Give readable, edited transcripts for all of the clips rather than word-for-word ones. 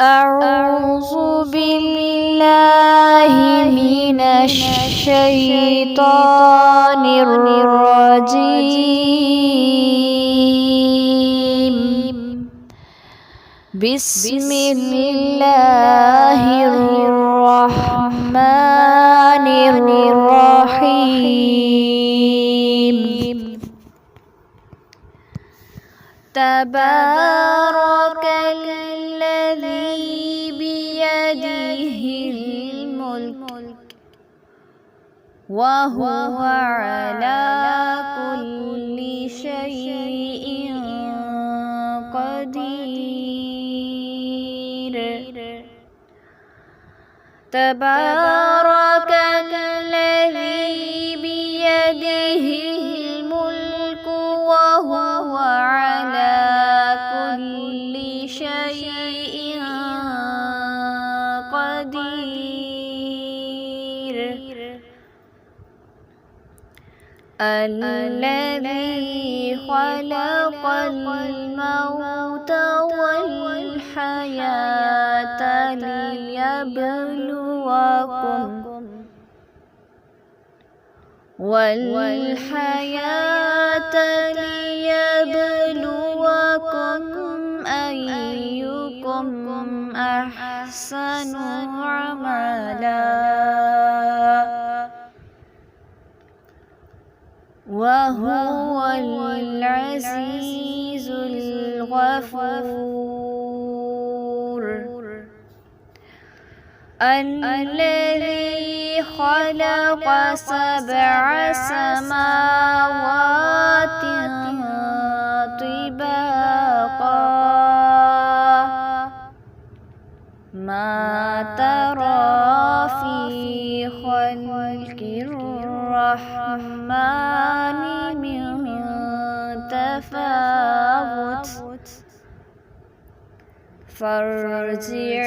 أعوذ بالله من الشيطان الرجيم. بسم الله الرحمن الرحيم. تبارك الذي بيده الملك وهو على كل شيء قدير. تبارك الذي بيده الملك وهو على كل شيء قدير. الذي خلق الموت والحياة ليبلوكم أيكم أحسن عملا وهو العزيز الغفور. الذي خلق 7 سماوات طباقا ما ترى في خلق الرحمن من تفاوت فارجع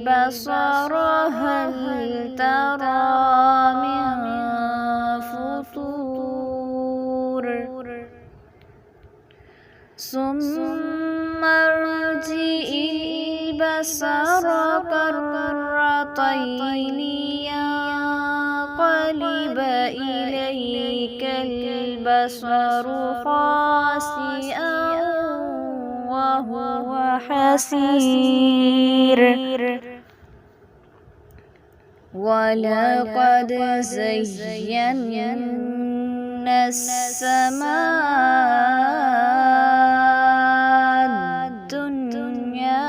البصر هل ترى من فطور ثم ارجع البصر كرتين ينقلب إليك البصر خاسئا وهو حسير. ولقد زينا السماء الدنيا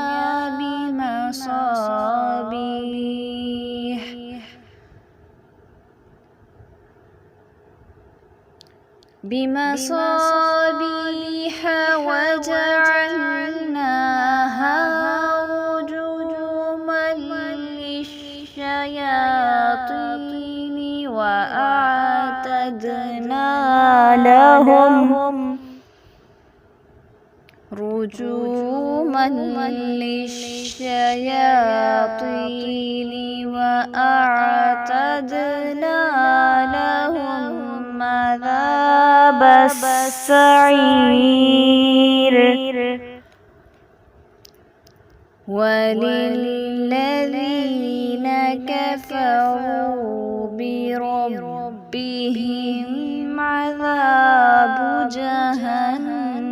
بمصابيح وجعلناها رجوما للشياطين وأعتدنا لهم عذاب السعير. وللذين كفروا بربهم عذاب جهنم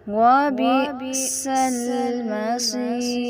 وبئس المصير.